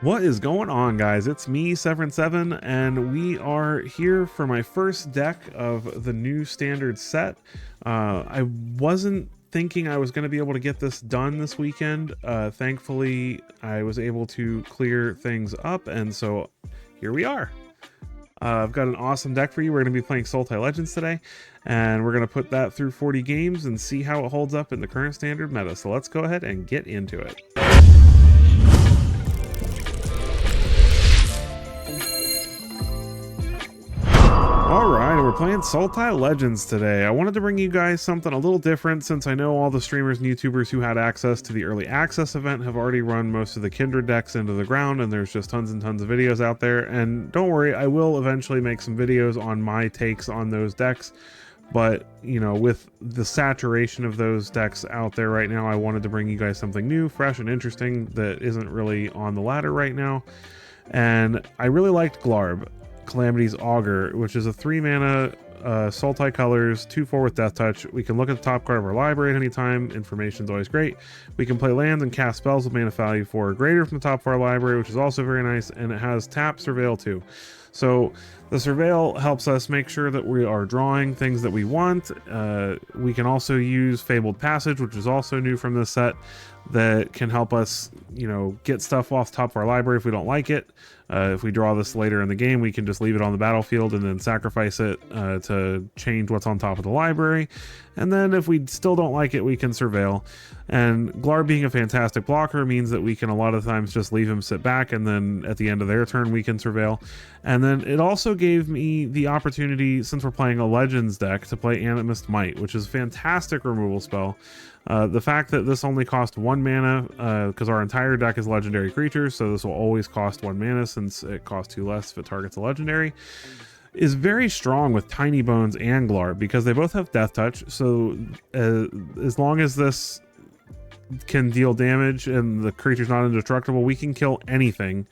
What is going on, guys? It's me, Severin7, and we are here for my first deck of the new standard set. I wasn't thinking I was going to be able to get this done this weekend. Thankfully, I was able to clear things up, and so here we are. I've got an awesome deck for you. We're going to be playing Sultai Legends today, and we're going to put that through 40 games and see how it holds up in the current standard meta. So let's go ahead and get into it. Alright, we're playing Sultai Legends today. I wanted to bring you guys something a little different since I know all the streamers and YouTubers who had access to the early access event have already run most of the Kindred decks into the ground, and there's just tons and tons of videos out there. And don't worry, I will eventually make some videos on my takes on those decks. But, you know, with the saturation of those decks out there right now, I wanted to bring you guys something new, fresh, and interesting that isn't really on the ladder right now. And I really liked Glarb, Calamity's Augur, which is a 3-mana Sultai colors, 2/4 with Death Touch. We can look at the top card of our library at any time. Information's always great. We can play lands and cast spells with mana value 4 or greater from the top of our library, which is also very nice, and it has tap Surveil too. So the Surveil helps us make sure that we are drawing things that we want. We can also use Fabled Passage, which is also new from this set, that can help us, you know, get stuff off the top of our library if we don't like it. If we draw this later in the game, we can just leave it on the battlefield and then sacrifice it to change what's on top of the library. And then if we still don't like it, we can Surveil. And Glarb being a fantastic blocker means that we can a lot of times just leave him sit back, and then at the end of their turn we can Surveil. And then it also gave me the opportunity, since we're playing a Legends deck, to play Animist Might, which is a fantastic removal spell. The fact that this only cost 1 mana, because our entire deck is legendary creatures, so this will always cost 1 mana since it costs 2 less if it targets a legendary, is very strong with Tiny Bones and Glarb, because they both have Death Touch. So as long as this can deal damage and the creature's not indestructible, we can kill anything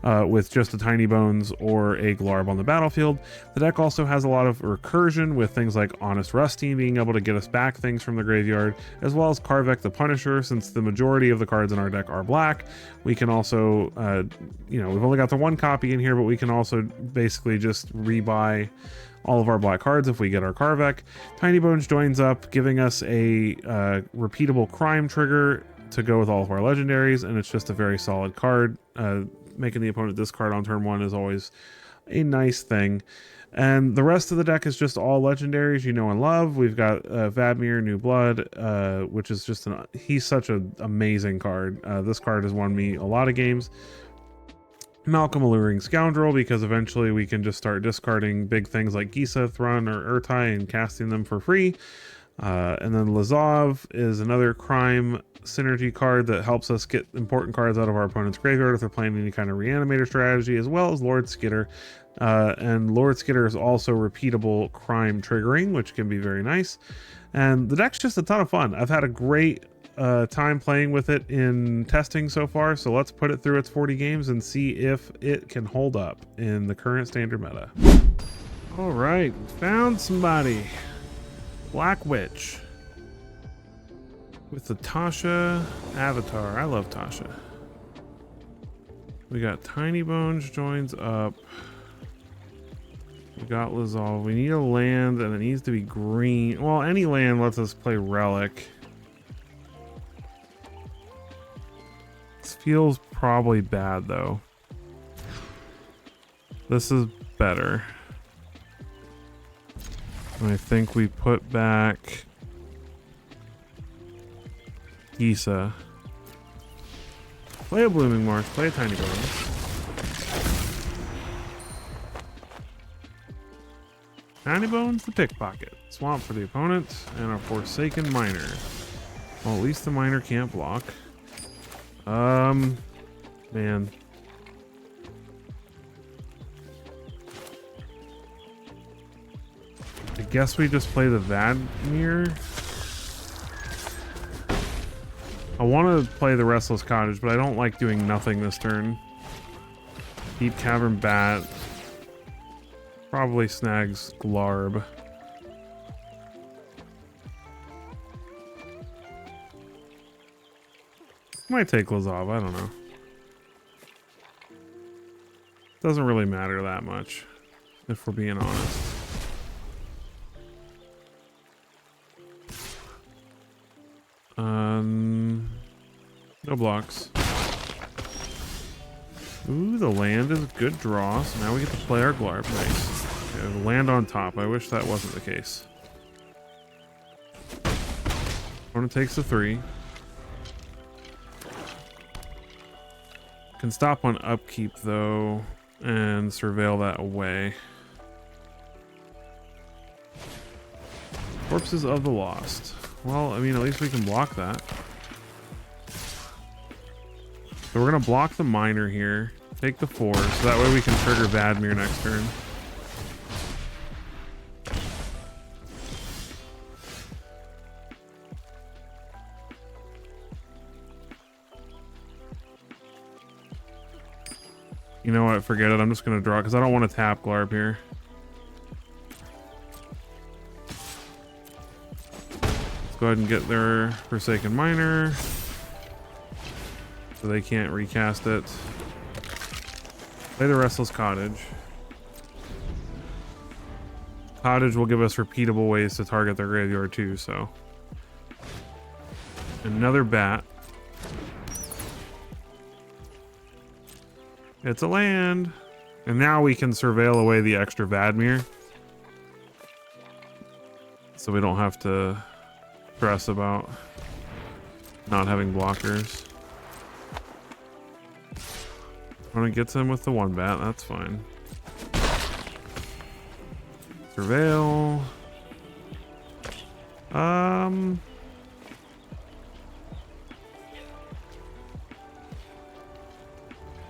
with just a Tiny Bones or a Glarb on the battlefield. The deck also has a lot of recursion with things like Honest Rusty being able to get us back things from the graveyard, as well as Karvek the Punisher. Since the majority of the cards in our deck are black, we can also, you know, we've only got the 1 copy in here, but we can also basically just rebuy all of our black cards if we get our Karvek. Tiny Bones joins up, giving us a repeatable crime trigger to go with all of our legendaries, and it's just a very solid card. Making the opponent discard on turn 1 is always a nice thing. And the rest of the deck is just all legendaries you know and love. We've got Vadmir, New Blood, which is just he's such an amazing card. This card has won me a lot of games. Malcolm, Alluring Scoundrel, because eventually we can just start discarding big things like Gisa, Thrun, or Urtai and casting them for free. And then Lazov is another crime synergy card that helps us get important cards out of our opponent's graveyard if they're playing any kind of reanimator strategy, as well as Lord Skitter. And Lord Skitter is also repeatable crime triggering, which can be very nice. And the deck's just a ton of fun. I've had a great time playing with it in testing so far, so let's put it through its 40 games and see if it can hold up in the current standard meta. All right, found somebody. Black Witch with the Tasha avatar. I love Tasha. We got Tiny Bones joins up. We got Lazov. We need a land, and it needs to be green. Well, any land lets us play Relic. This feels probably bad, though. This is better. And I think we put back Gisa. Play a Blooming Marsh, play a Tiny Bones. Tiny Bones, the Pickpocket. Swamp for the opponent, and a Forsaken Miner. Well, at least the Miner can't block. Man. I guess we just play the Vadmir. I want to play the Restless Cottage, but I don't like doing nothing this turn. Deep Cavern Bat. Probably snags Glarb. Might take Lazov, I don't know. Doesn't really matter that much, if we're being honest. No blocks. Ooh, the land is a good draw, so now we get to play our Glarb. Nice. Okay, the land on top. I wish that wasn't the case. Opponent takes the 3. Can stop on upkeep though, and surveil that away. Corpses of the Lost. Well, I mean, at least we can block that. So we're gonna block the miner here, take the 4, so that way we can trigger Vadmir next turn. You know what? Forget it. I'm just gonna draw because I don't want to tap Glarb here. Let's go ahead and get their Forsaken Miner, so they can't recast it. Play the Restless Cottage. Cottage will give us repeatable ways to target their graveyard too, so. Another bat. It's a land. And now we can surveil away the extra Vadmir, so we don't have to stress about not having blockers. Opponent gets him with the 1 bat, that's fine. Surveil.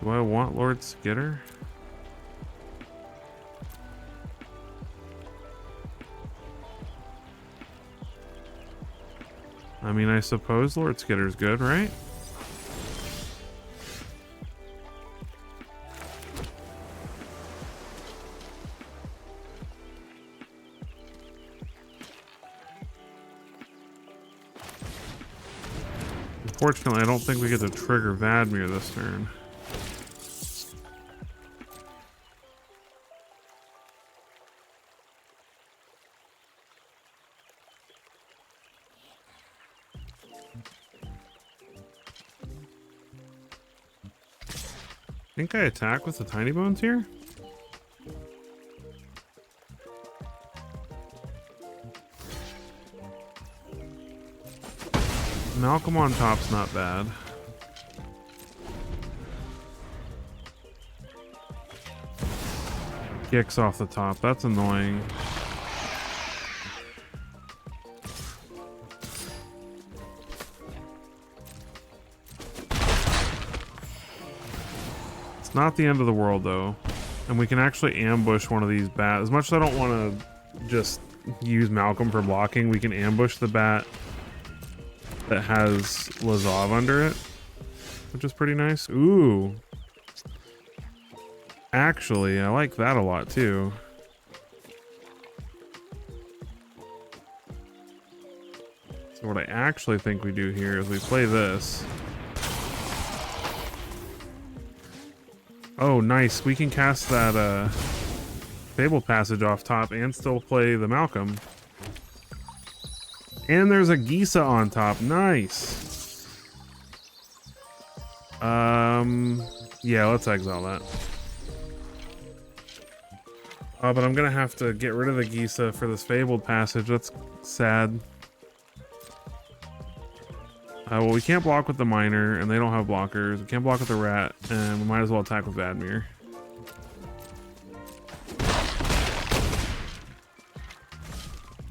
Do I want Lord Skitter? I mean, I suppose Lord Skitter's good, right? Unfortunately, I don't think we get to trigger Vadmir this turn. I think I attack with the Tiny Bones here. Malcolm on top's not bad. Kicks off the top, that's annoying. It's not the end of the world though, and we can actually ambush one of these bats. As much as I don't want to just use Malcolm for blocking, we can ambush the bat that has Lazav under it, which is pretty nice. Ooh, actually I like that a lot too. So what I actually think we do here is we play this. Oh, nice. We can cast that Fable Passage off top and still play the Malcolm. And there's a Gisa on top. Nice. Yeah, let's exile that. But I'm gonna have to get rid of the Gisa for this Fabled Passage. That's sad. Well, we can't block with the Miner, and they don't have blockers. We can't block with the Rat, and we might as well attack with Vadmir.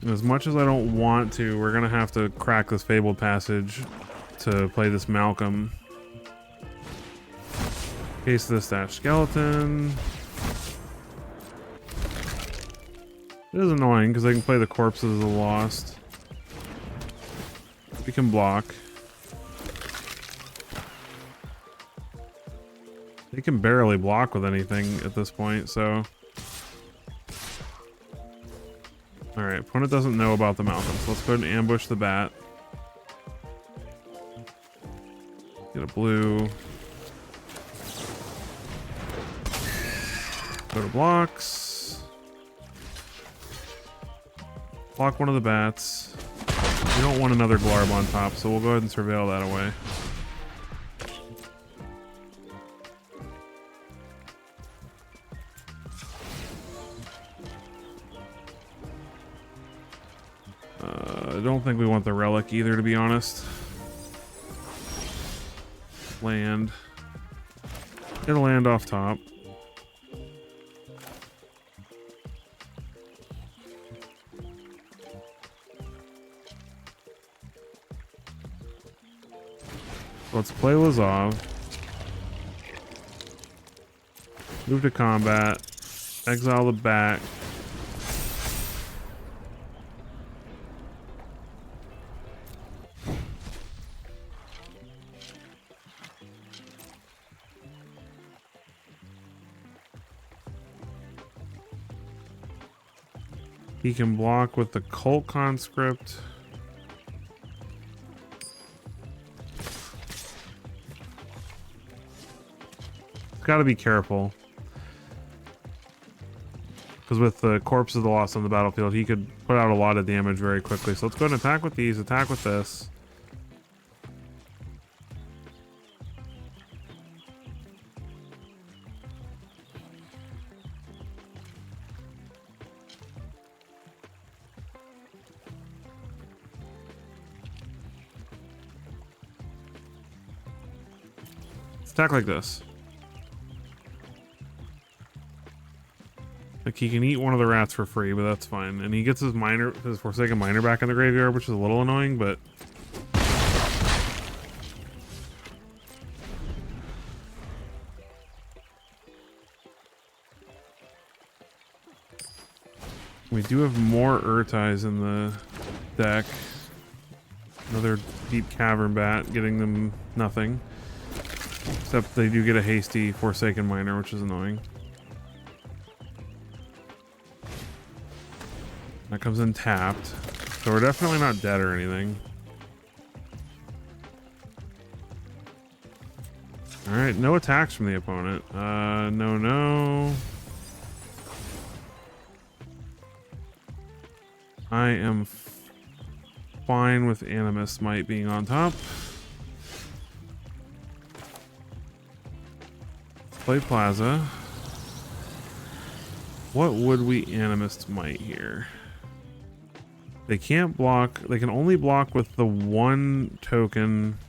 As much as I don't want to, we're gonna have to crack this Fabled Passage to play this Malcolm. Case of the Stashed Skeleton. It is annoying because I can play the Corpses of the Lost. We can block. They can barely block with anything at this point, so. Alright, opponent doesn't know about the Malcolm, so let's go ahead and ambush the bat. Get a blue. Go to blocks. Block one of the bats. We don't want another Glarb on top, so we'll go ahead and surveil that away. I don't think we want the relic either, to be honest. Land. It'll land off top. Let's play Lazov. Move to combat. Exile the bat. He can block with the Cult Conscript. Got to be careful, because with the Corpse of the Lost on the battlefield, he could put out a lot of damage very quickly. So let's go ahead and attack with these, attack with this. Let's attack like this. Like, he can eat one of the rats for free, but that's fine. And he gets his Forsaken Miner back in the graveyard, which is a little annoying, but... we do have more Urtais in the deck. Another Deep Cavern Bat, getting them nothing. Except they do get a hasty Forsaken Miner, which is annoying. That comes in tapped. So we're definitely not dead or anything. Alright, no attacks from the opponent. No. I am fine with Animus Might being on top. Play Plaza. What would we Animist Might here? They can't block. They can only block with the one token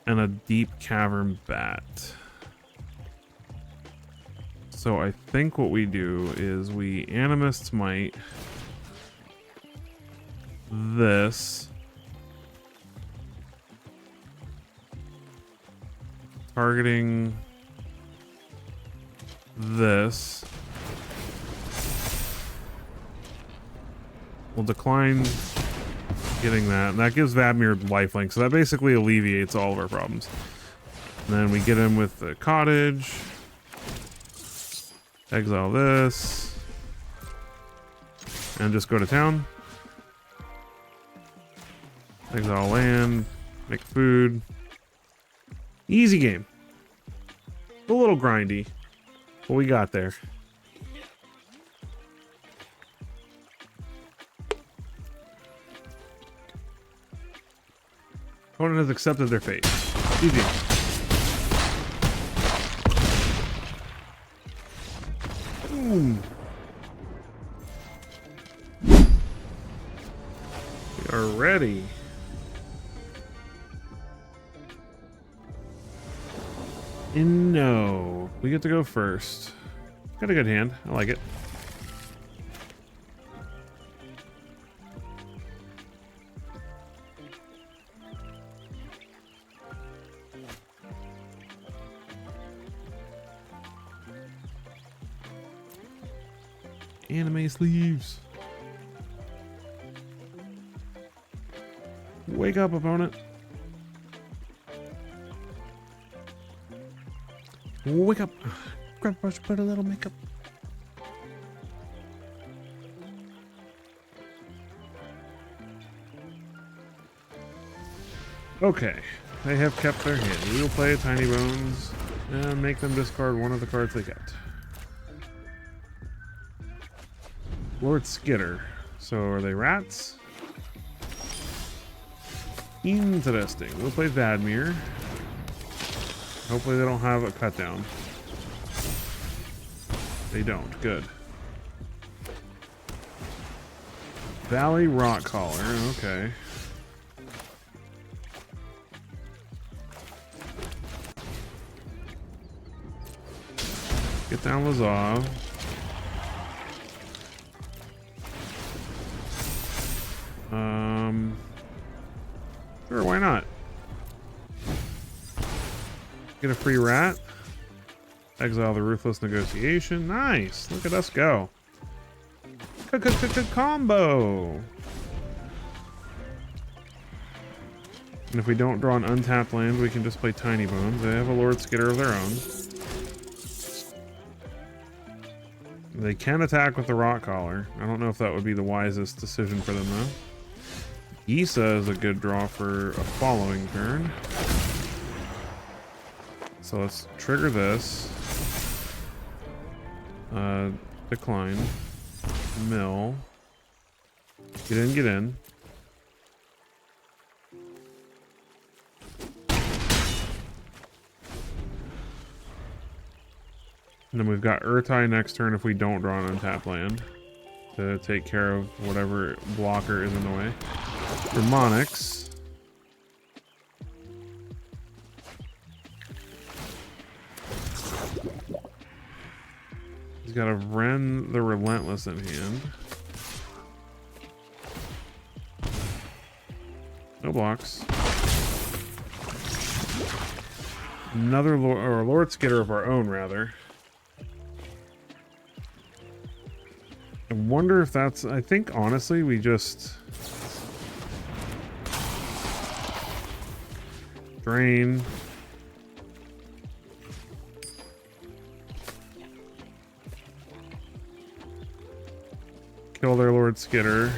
and a Deep Cavern Bat. So I think what we do is we Animist Might this. Targeting this. We'll decline getting that. And that gives Vadmir lifelink, so that basically alleviates all of our problems. And then we get him with the cottage. Exile this. And just go to town. Exile land. Make food. Easy game. A little grindy. But we got there. Opponent has accepted their fate. Easy. Boom. We are ready. And no, we get to go first. Got a good hand. I like it. Anime sleeves. Wake up, opponent. Wake up. Grab a brush, put a little makeup. Okay. They have kept their hand. We will play Tiny Bones and make them discard one of the cards they get. Lord Skitter. So are they rats? Interesting. We'll play Vadmir. Hopefully they don't have a cut down. They don't. Good. Valley Rock Collar. Okay. Get down Lazov. Sure, why not? Get a free rat. Exile the Ruthless Negotiation. Nice. Look at us go. Combo. And if we don't draw an untapped land, we can just play Tiny Bones. They have a Lord Skitter of their own. They can attack with the Rock Collar. I don't know if that would be the wisest decision for them, though. Isa is a good draw for a following turn. So let's trigger this. Decline. Mill. Get in, get in. And then we've got Urtai next turn if we don't draw an untapped land to take care of whatever blocker is in the way. For Monix, he's got a Ren the Relentless in hand. No blocks. Another Lord Skitter of our own, rather. I wonder if that's... I think, honestly, we just... Drain. Kill their Lord Skitter.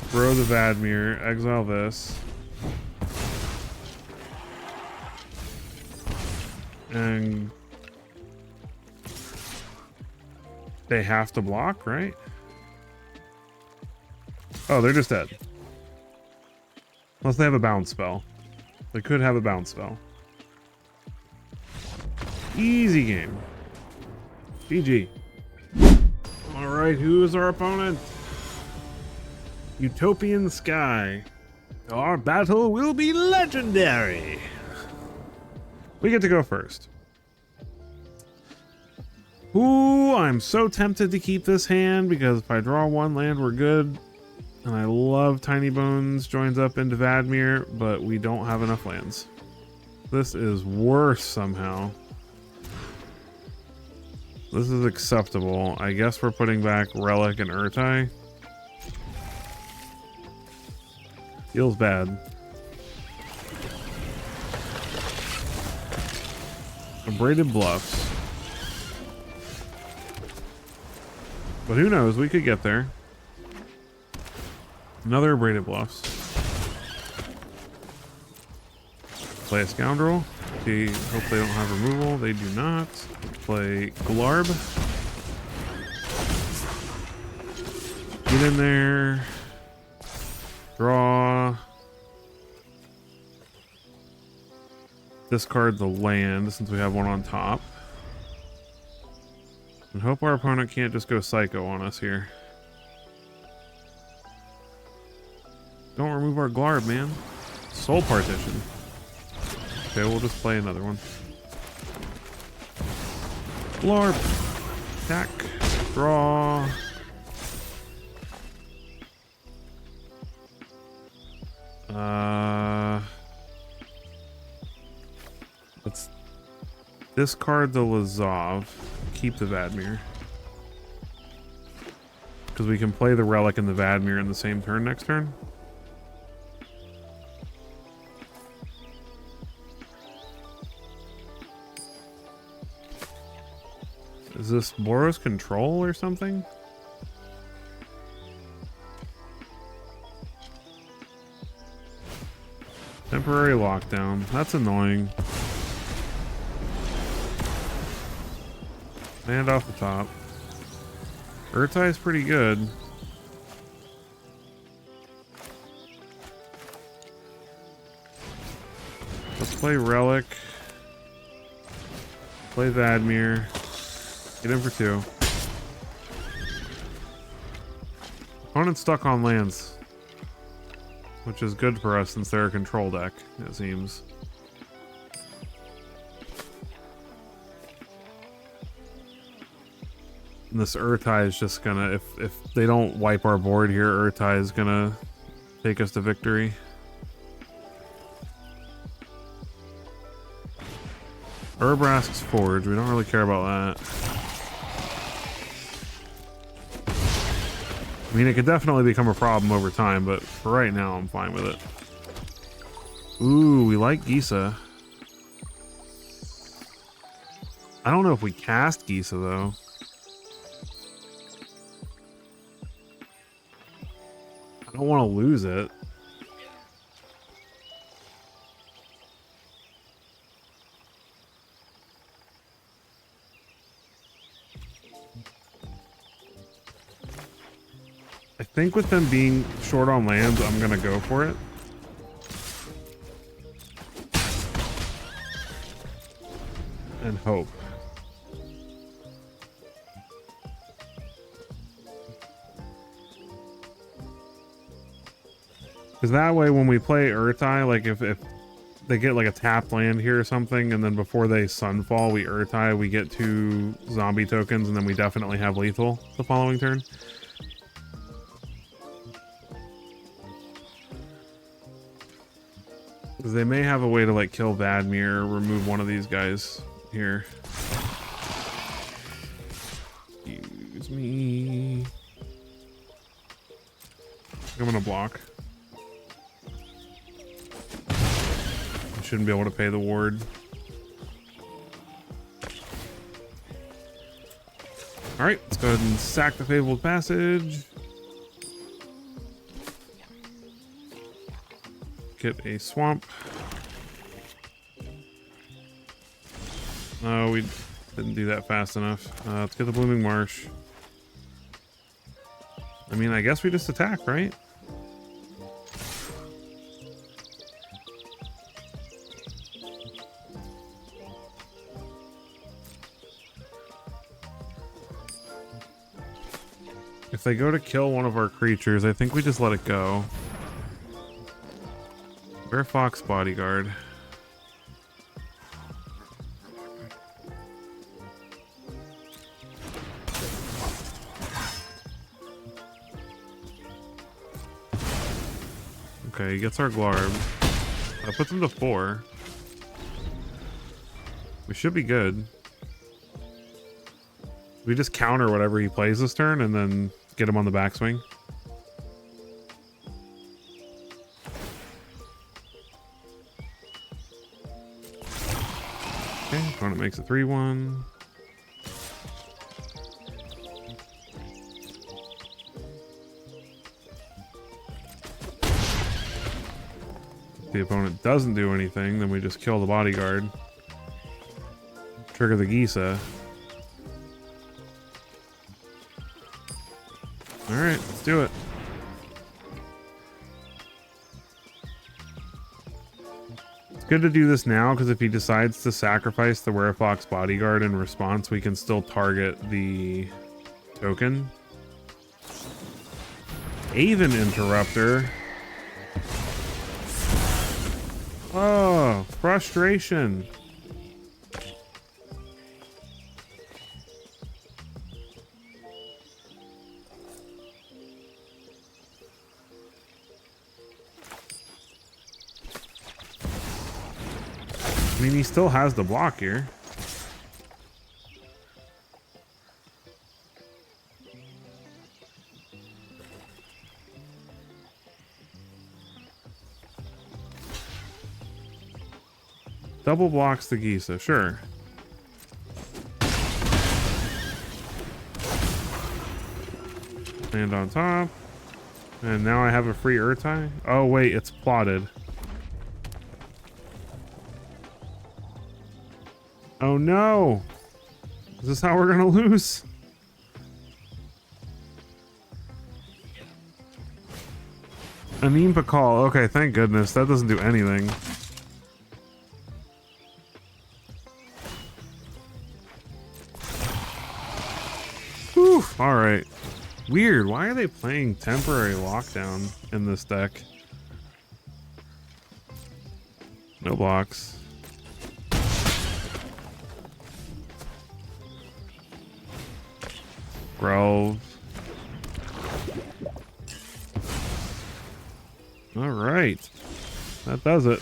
Throw the Vadmir. Exile this. And... they have to block, right? Oh, they're just dead. Unless they have a bounce spell. They could have a bounce spell. Easy game. GG. Alright, who is our opponent? Utopian Sky. Our battle will be legendary. We get to go first. Ooh, I'm so tempted to keep this hand because if I draw one land, we're good. And I love Tiny Bones joins up into Vadmir, but we don't have enough lands. This is worse somehow. This is acceptable. I guess we're putting back Relic and Urtai. Feels bad. Abraded Bluffs. But who knows, we could get there. Another Abraded Bluffs. Play a Scoundrel. See, hope they don't have removal. They do not. Play Glarb. Get in there. Draw. Discard the land since we have one on top. And hope our opponent can't just go psycho on us here. Don't remove our Glarb, man. Soul Partition. Okay, we'll just play another one. Glarb. Attack. Draw. Let's discard the Lazov. Keep the Vadmir. Because we can play the Relic and the Vadmir in the same turn next turn. Is this Boros Control or something? Temporary lockdown. That's annoying. Land off the top. Urtai is pretty good. Play Relic. Play Vadmir. Get in for 2. Opponent's stuck on lands, which is good for us since they're a control deck, it seems. And this Urtai is just gonna, if they don't wipe our board here, Urtai is gonna take us to victory. Urbrask's Forge, we don't really care about that. I mean, it could definitely become a problem over time, but for right now, I'm fine with it. Ooh, we like Gisa. I don't know if we cast Gisa, though. I don't want to lose it. I think with them being short on lands, I'm gonna go for it. And hope. Because that way when we play Urtai, like if they get like a tapped land here or something, and then before they Sunfall, we Urtai, we get 2 zombie tokens, and then we definitely have lethal the following turn. They may have a way to like kill Vadmir or remove one of these guys here. Excuse me. I'm gonna block. I shouldn't be able to pay the ward. Alright, let's go ahead and sack the Fabled Passage. Get a swamp. No, we didn't do that fast enough. Let's get the Blooming Marsh. I mean, I guess we just attack, right? If they go to kill one of our creatures, I think we just let it go. Bear Fox Bodyguard. Okay, he gets our Glarb. That puts him to 4. We should be good. We just counter whatever he plays this turn and then get him on the backswing. Okay, opponent makes a 3-1. If the opponent doesn't do anything, then we just kill the bodyguard. Trigger the Gisa. Alright, let's do it. It's good to do this now, because if he decides to sacrifice the Werefox Bodyguard in response, we can still target the token. Aven Interrupter. Oh, frustration. I mean, he still has the block here. Double blocks the Gisa, sure. Land on top. And now I have a free Urtai. Oh wait, it's plotted. Oh no! Is this how we're gonna lose? Anim Pakal. Okay, thank goodness. That doesn't do anything. Whew, all right. Weird, why are they playing temporary lockdown in this deck? No blocks. Grove. All right, that does it.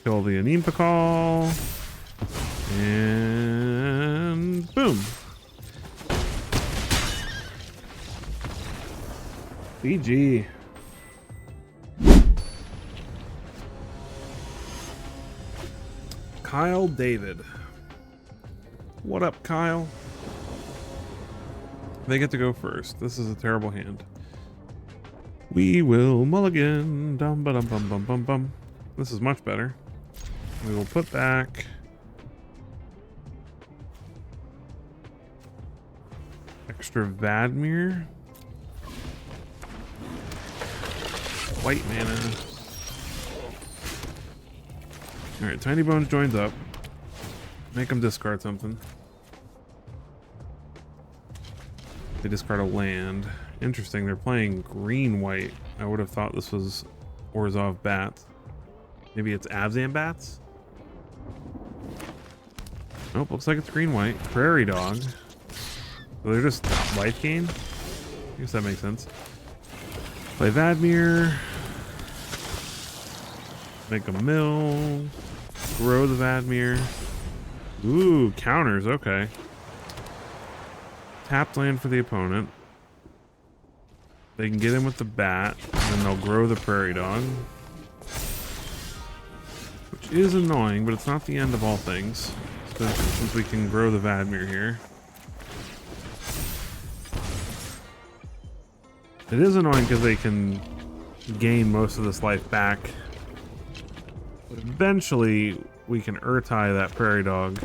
Kill the Anempa Call. And boom. GG. Kyle David. What up, Kyle? They get to go first. This is a terrible hand. We will mulligan. Dum ba dum bum bum bum bum. This is much better. We will put back extra Vadmir. White mana. Alright, Tiny Bones joins up. Make them discard something. They discard a land. Interesting, they're playing green-white. I would have thought this was Orzhov Bats. Maybe it's Abzan Bats? Nope, looks like it's green-white. Prairie Dog. So they're just life gain? I guess that makes sense. Play Vadmir. Make a mill. Grow the Vadmir. Ooh, counters, okay. Tapped land for the opponent. They can get in with the bat, and then they'll grow the Prairie Dog. Which is annoying, but it's not the end of all things. Since we can grow the Vadmir here. It is annoying because they can gain most of this life back. But eventually, we can Urtai that Prairie Dog.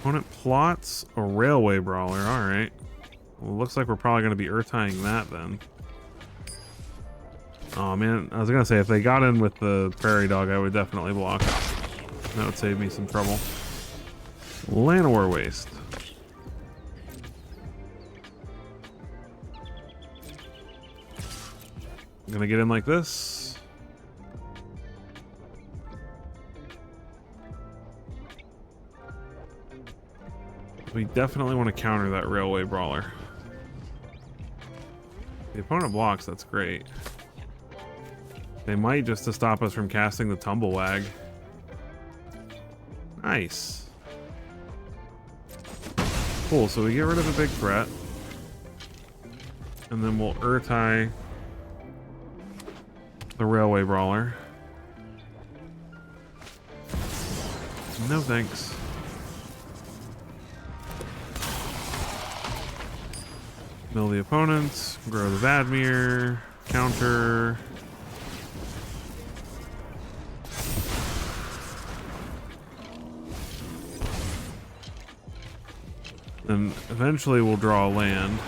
Opponent plots a Railway Brawler. Alright. Well, looks like we're probably going to be Urtaiing that then. Oh man, I was going to say, if they got in with the Prairie Dog, I would definitely block. That would save me some trouble. Llanowar Waste. I'm gonna get in like this. We definitely want to counter that Railway Brawler. The opponent blocks, that's great. They might just to stop us from casting the Tumblewag. Nice. Cool, so we get rid of a big threat. And then we'll Urtai the Railway Brawler. No thanks. Mill the opponents, grow the Vadmir, counter. Then eventually we'll draw a land.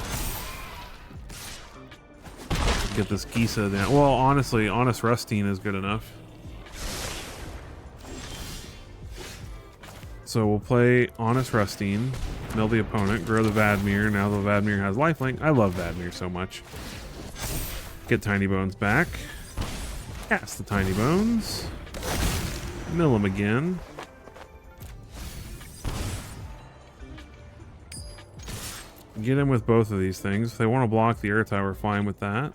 Get this Gisa down. Well, honestly, Honest Rustine is good enough. So we'll play Honest Rustine, mill the opponent, grow the Vadmir. Now the Vadmir has lifelink. I love Vadmir so much. Get Tiny Bones back. Cast the Tiny Bones. Mill him again. Get him with both of these things. If they want to block the Urtai, we're fine with that.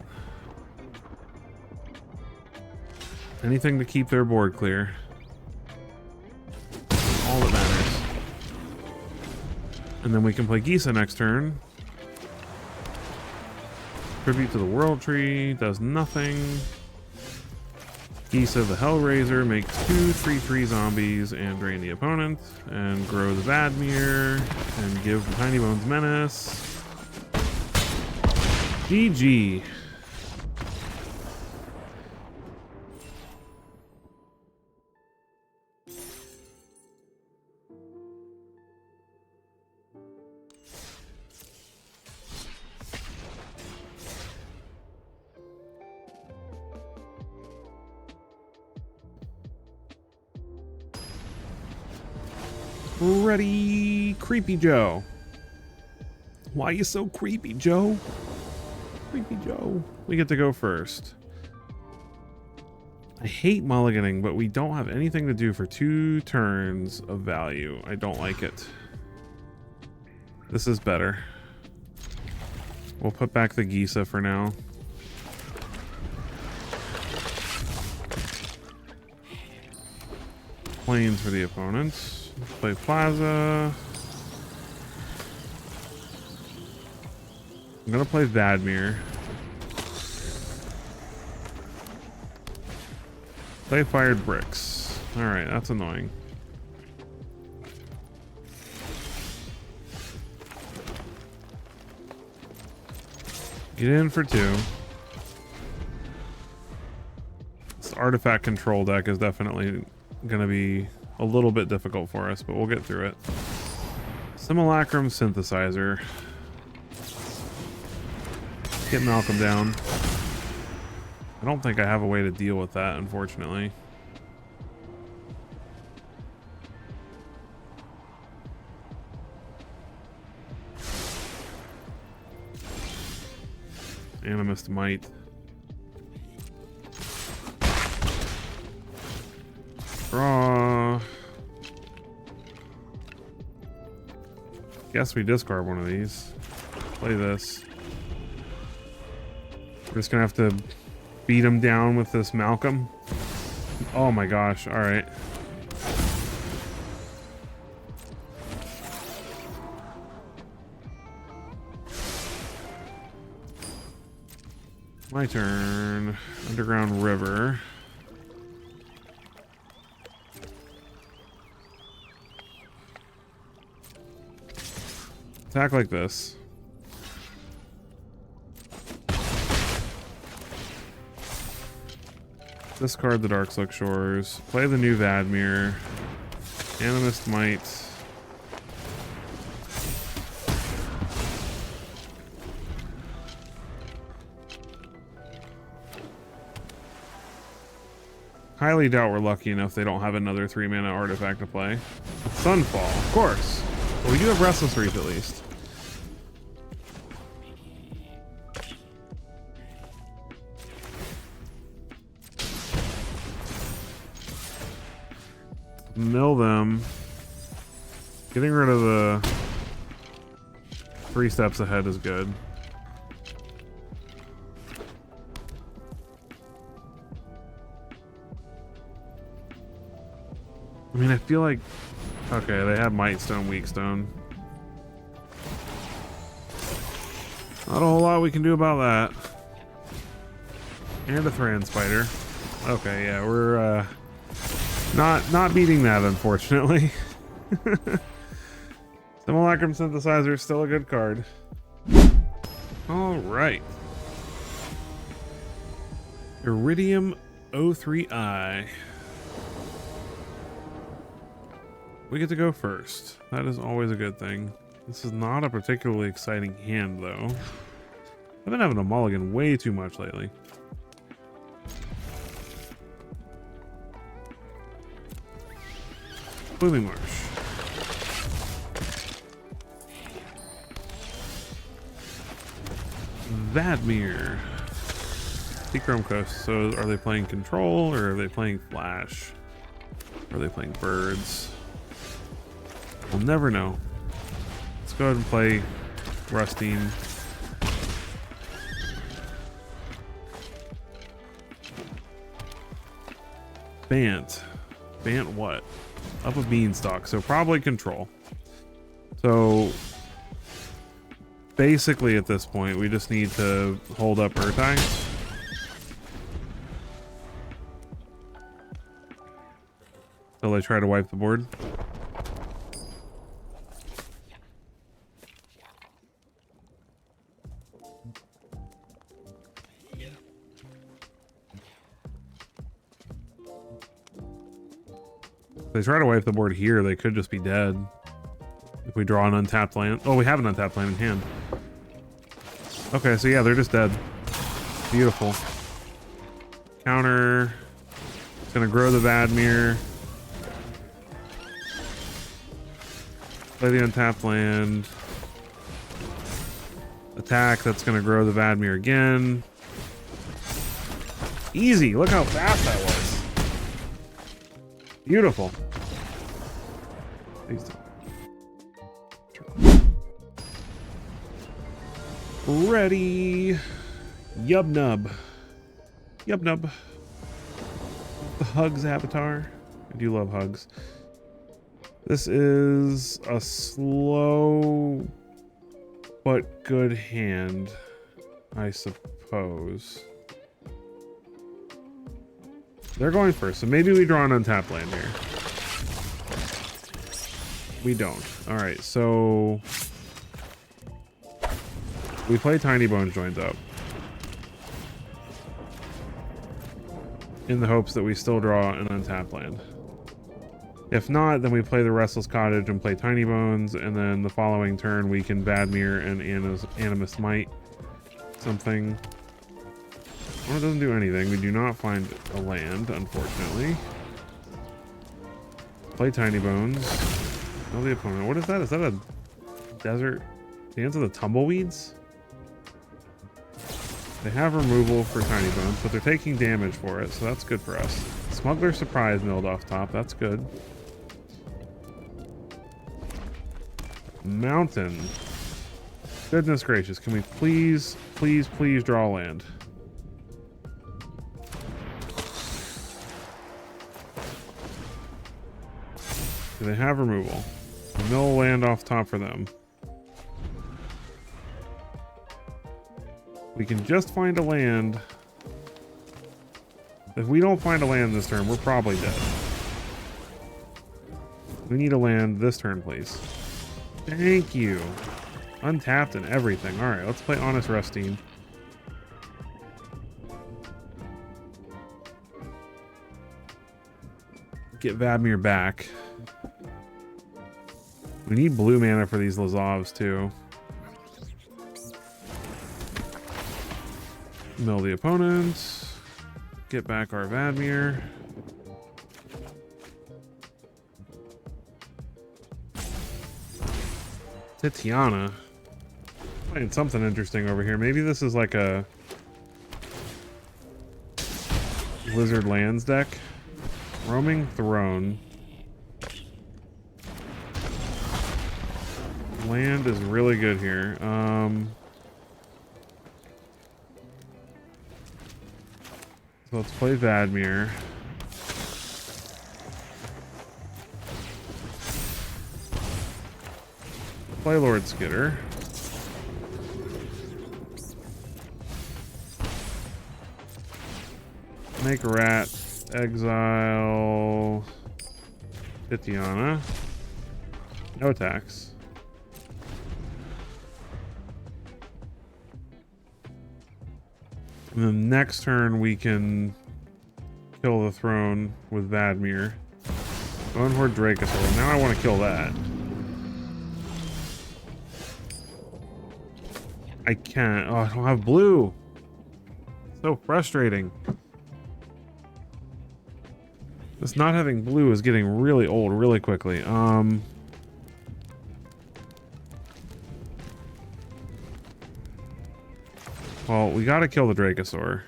Anything to keep their board clear. All that matters. And then we can play Gisa next turn. Tribute to the World Tree. Does nothing. Gisa the Hellraiser makes 2 3/3 zombies and drain the opponent. And grow the Vadmir. And give the Tiny Bones Menace. GG. Ready, Creepy Joe. Why you so creepy, Joe? Creepy Joe. We get to go first. I hate mulliganing, but we don't have anything to do for 2 turns of value. I don't like it. This is better. We'll put back the Gisa for now. Plains for the opponents. Play Plaza. I'm gonna play Vadmir. Play Fired Bricks. Alright, that's annoying. Get in for 2. This artifact control deck is definitely going to be a little bit difficult for us, but we'll get through it. Simulacrum Synthesizer. Get Malcolm down. I don't think I have a way to deal with that, unfortunately. Animist Might. Draw. Guess we discard one of these. Play this. We're just gonna have to beat him down with this Malcolm. Oh my gosh, alright. My turn. Underground River. Attack like this. Discard the Darkslick Shores. Play the new Vadmir. Animist Might. Highly doubt we're lucky enough they don't have another 3-mana artifact to play. Sunfall, of course. Well, we do have Restless Reef at least. Mill them. Getting rid of the 3 steps ahead is good. I mean, I feel like... Okay, they have Might Stone, Weak Stone. Not a whole lot we can do about that. And a Thran Spider. Okay, yeah, we're not beating that, unfortunately. Simulacrum Synthesizer is still a good card. Alright. Iridium O3I. We get to go first. That is always a good thing. This is not a particularly exciting hand, though. I've been having a mulligan way too much lately. Booming Marsh. Vadmir. Seachrome Coast. So are they playing Control or are they playing Flash? Or are they playing Birds? We'll never know. Let's go ahead and play Rustine. Bant. Bant what? Up a Beanstalk, so probably Control. So basically at this point we just need to hold up Urtai. Till they try to wipe the board. If they try to wipe the board here, they could just be dead. If we draw an untapped land. Oh, we have an untapped land in hand. Okay, so yeah, they're just dead. Beautiful. Counter. It's gonna grow the Vadmir. Play the untapped land. Attack, that's going to grow the Vadmir again. Easy, look how fast that was. Beautiful. Please don't. Ready. Yub nub. Yub nub. The Hugs avatar. I do love Hugs. This is a slow but good hand, I suppose. They're going first, so maybe we draw an untapped land here. We don't. Alright, so we play Tiny Bones joins up. In the hopes that we still draw an untapped land. If not, then we play the Restless Cottage and play Tiny Bones, and then the following turn we can Vadmir and Animus Might something. Well, it doesn't do anything. We do not find a land, unfortunately. Play Tiny Bones. Tell the opponent. What is that? Is that a desert? Dance of the Tumbleweeds? They have removal for Tiny Bones, but they're taking damage for it, so that's good for us. Smuggler Surprise milled off top. That's good. Mountain. Goodness gracious. Can we please, please, please draw land? Do they have removal? Mill land off top for them. We can just find a land. If we don't find a land this turn, we're probably dead. We need a land this turn, please. Thank you. Untapped and everything. Alright, let's play Honest Rustine. Get Vadmir back. We need blue mana for these Lazavs too. Mill the opponent. Get back our Vadmir. Titiana. Playing something interesting over here. Maybe this is like a Lizard Lands deck. Roaming Throne. Land is really good here. So let's play Vadmir. Play Lord Skitter. Make a rat. Exile Titiana. No attacks. And then next turn we can kill the throne with Vadmir. Bonehorde Dracosaur. Now I want to kill that. I can't. Oh, I don't have blue. So frustrating. This not having blue is getting really old really quickly. Well, we gotta kill the Dracosaur.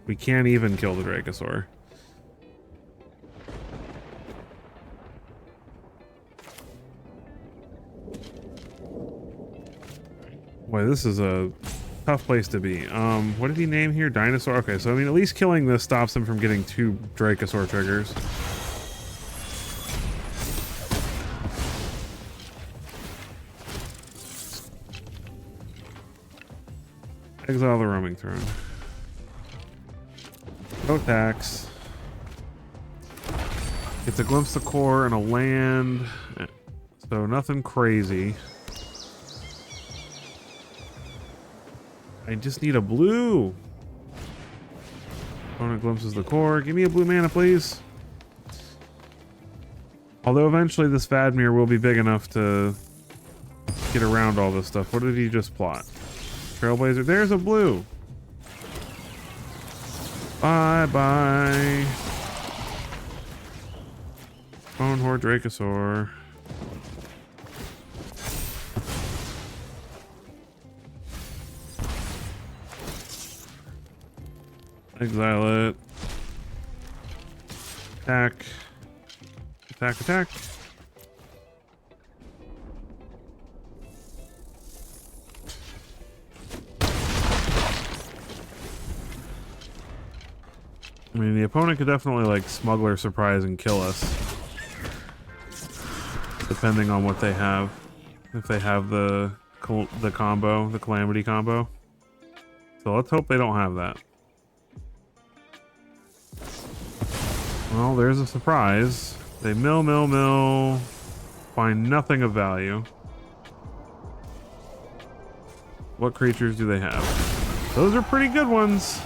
We can't even kill the Dracosaur. Boy, this is a tough place to be. What did he name here? Dinosaur? Okay, so I mean, at least killing this stops him from getting 2 Dracosaur triggers. Exile the Roaming Throne. No tax. It's a Glimpse of Core and a land. So nothing crazy. I just need a blue. Opponent glimpses the core. Give me a blue mana, please. Although eventually this Vadmir will be big enough to get around all this stuff. What did he just plot? Trailblazer. There's a blue. Bye-bye. Bonehorde Dracosaur. Exile it. Attack. Attack, attack. I mean, the opponent could definitely, like, smuggler surprise and kill us. Depending on what they have. If they have the combo, the Calamity combo. So let's hope they don't have that. Well, there's a surprise. They mill. Find nothing of value. What creatures do they have? Those are pretty good ones.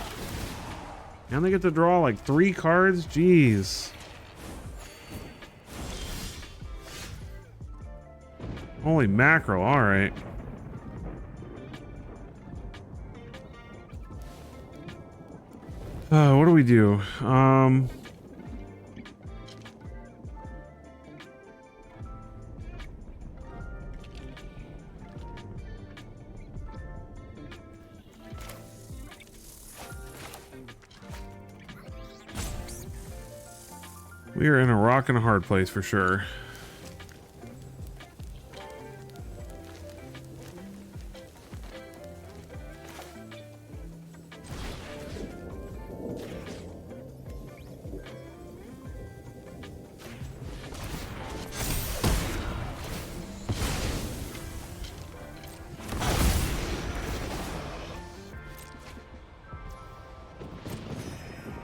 And they get to draw like 3 cards? Jeez. Holy mackerel, alright. What do we do? We are in a rock and a hard place for sure.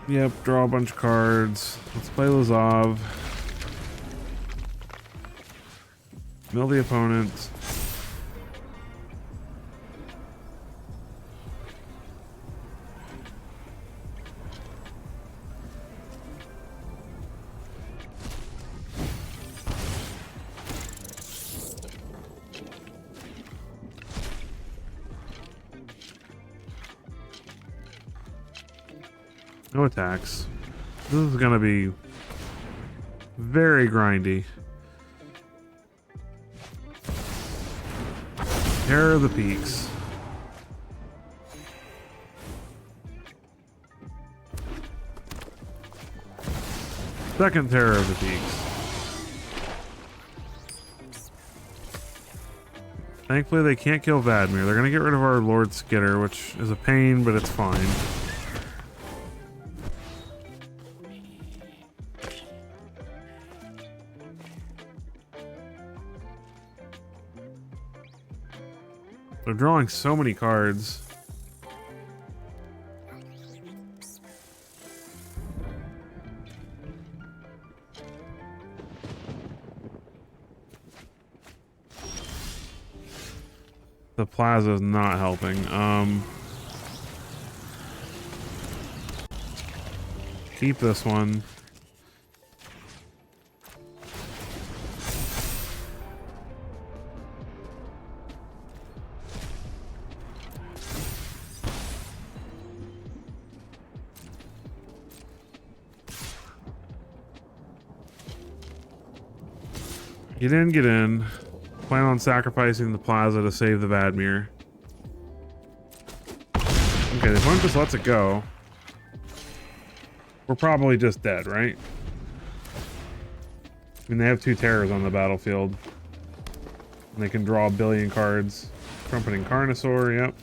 Yep, draw a bunch of cards. Let's play Lazav. Mill the opponent. No attacks. This is gonna be very grindy. Terror of the Peaks. Second Terror of the Peaks. Thankfully they can't kill Vadmir. They're gonna get rid of our Lord Skitter, which is a pain, but it's fine. They're drawing so many cards. The plaza is not helping. Keep this one. Get in, get in. Plan on sacrificing the plaza to save the Vadmir. Okay, the opponent just lets it go. We're probably just dead, right? I mean, they have 2 terrors on the battlefield. And they can draw 1 billion cards. Trumpeting Carnosaur, yep.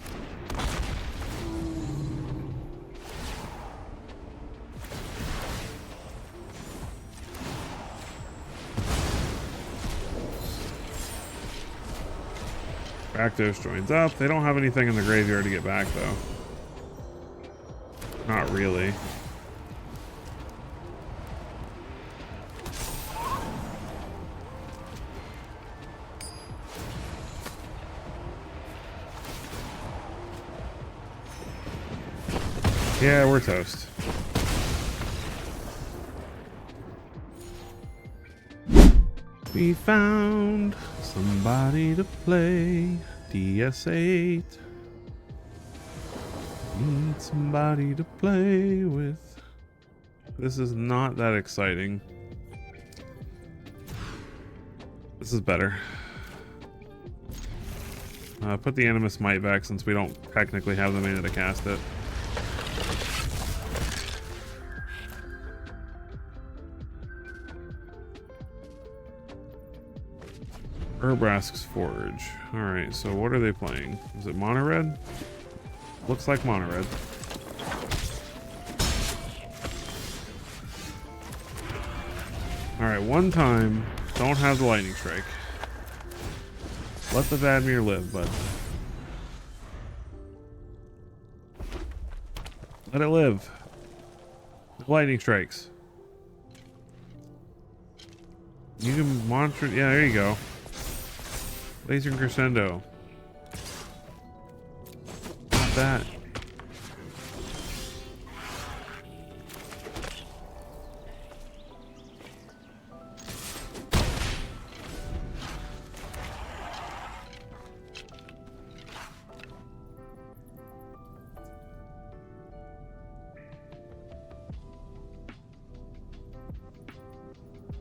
Rakdos joins up. They don't have anything in the graveyard to get back, though. Not really. Yeah, we're toast. We found somebody to play DS8. Need somebody to play with. This is not that exciting. This is better. Put the Animus Might back since we don't technically have the mana to cast it. Urbrask's Forge. Alright, so what are they playing? Is it mono red? Looks like mono red. Alright, one time. Don't have the lightning strike. Let the Vadmir live, bud. Let it live. The lightning strikes. You can monitor. Yeah, there you go. Laser crescendo. Not that.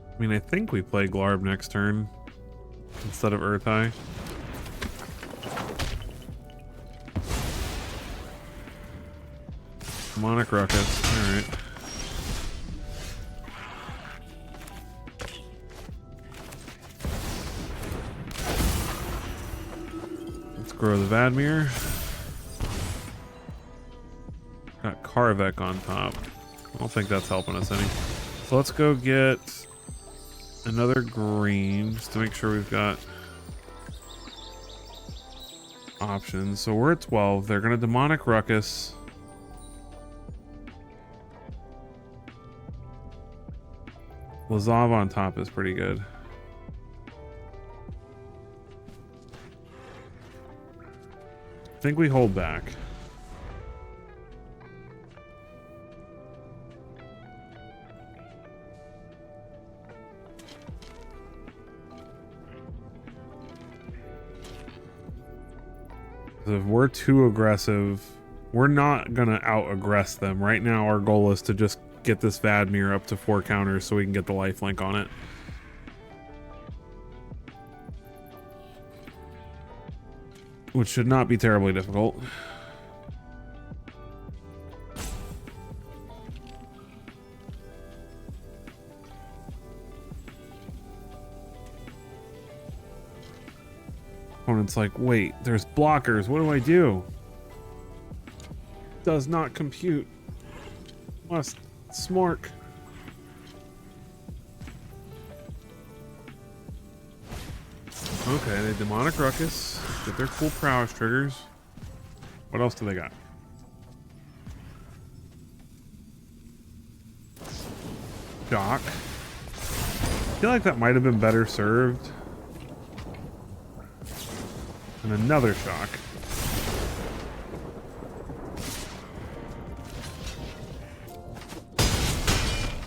I mean, I think we play Glarb next turn instead of Urtai. Demonic Ruckus. Alright. Let's grow the Vadmir. Got Karvek on top. I don't think that's helping us any. So let's go get another green just to make sure we've got options. So we're at 12. They're going to Demonic Ruckus. Lazav on top is pretty good. I think we hold back. If we're too aggressive, we're not gonna out-aggress them. Right now our goal is to just get this Vadmir up to 4 counters so we can get the lifelink on it. Which should not be terribly difficult. Opponent's like, wait, there's blockers. What do I do? Does not compute. Must smork. Okay, they Demonic Ruckus. Get their cool prowess triggers. What else do they got? Shock. I feel like that might have been better served. And another shock.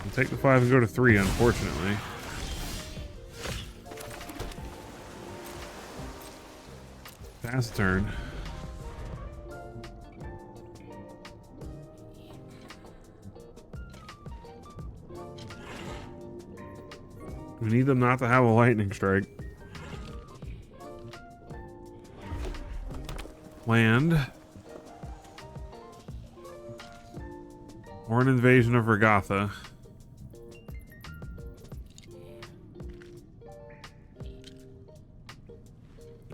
We'll take the 5 and go to 3, unfortunately. Pass turn. We need them not to have a lightning strike. Land. Or an invasion of Regatha.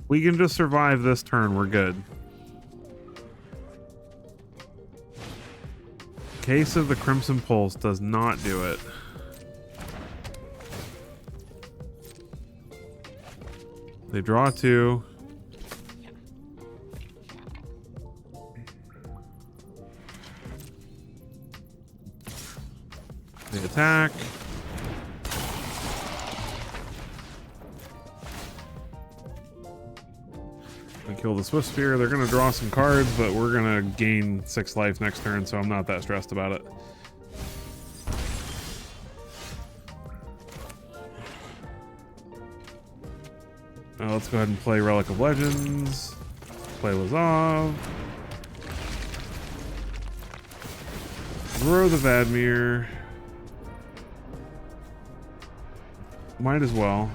We can just survive this turn, we're good. Case of the Crimson Pulse does not do it. They draw 2. They attack. We kill the Swift Spear. They're going to draw some cards, but we're going to gain 6 life next turn, so I'm not that stressed about it. Let's go ahead and play Relic of Legends. Play Lazav. Grow the Vadmir. Might as well.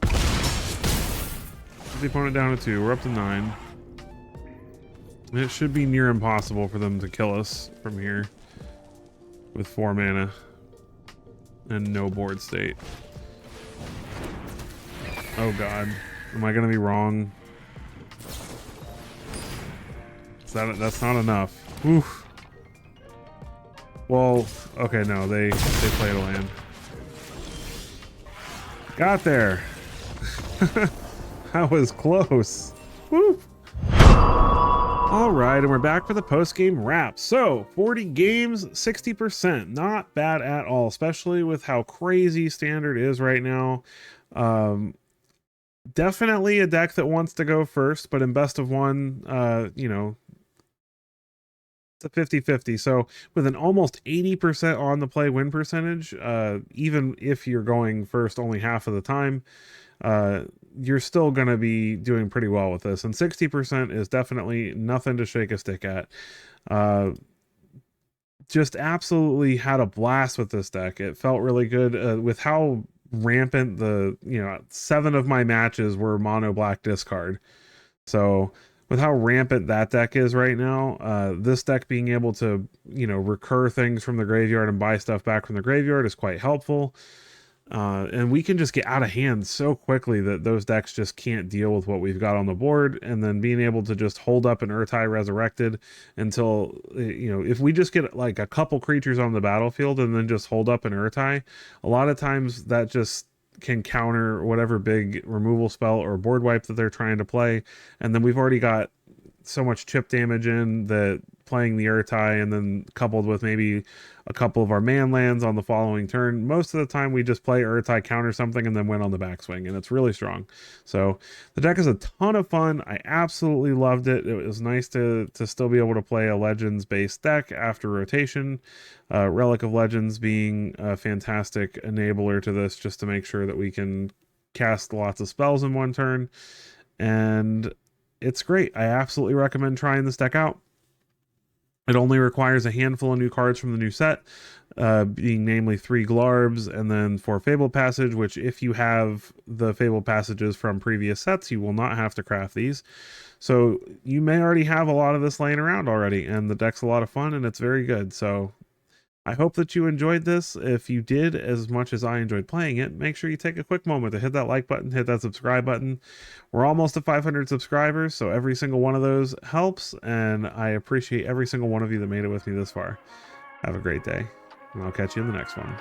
Put the opponent down to 2. We're up to 9. And it should be near impossible for them to kill us from here with 4 mana. and no board state. Oh god. Am I gonna be wrong? That's not enough. Oof. Well, okay, no, they played a land. Got there. That was close. Woo. All right, and we're back for the post-game wrap. So 40 games, 60%, not bad at all, especially with how crazy Standard is right now. Definitely a deck that wants to go first, but in best of one, you know, it's a 50-50. So with an almost 80% on the play win percentage, even if you're going first only half of the time, you're still going to be doing pretty well with this. And 60% is definitely nothing to shake a stick at. Just absolutely had a blast with this deck. It felt really good with how rampant the, 7 of my matches were mono black discard. So with how rampant that deck is right now, this deck being able to, recur things from the graveyard and buy stuff back from the graveyard is quite helpful. And we can just get out of hand so quickly that those decks just can't deal with what we've got on the board. And then being able to just hold up an Urtai Resurrected until, if we just get like a couple creatures on the battlefield and then just hold up an Urtai, a lot of times that just can counter whatever big removal spell or board wipe that they're trying to play. And then we've already got so much chip damage in that playing the Urtai and then coupled with maybe a couple of our man lands on the following turn, most of the time we just play Urtai, counter something, and then win on the backswing, and it's really strong. So the deck is a ton of fun. I absolutely loved it. It was nice to still be able to play a Legends based deck after rotation. Relic of Legends being a fantastic enabler to this, just to make sure that we can cast lots of spells in one turn. And it's great. I absolutely recommend trying this deck out. It only requires a handful of new cards from the new set, being namely 3 Glarbs and then 4 Fable Passage, which if you have the Fable Passages from previous sets, you will not have to craft these. So you may already have a lot of this laying around already, and the deck's a lot of fun and it's very good. So I hope that you enjoyed this. If you did as much as I enjoyed playing it, make sure you take a quick moment to hit that like button, hit that subscribe button. We're almost at 500 subscribers, so every single one of those helps, and I appreciate every single one of you that made it with me this far. Have a great day, and I'll catch you in the next one.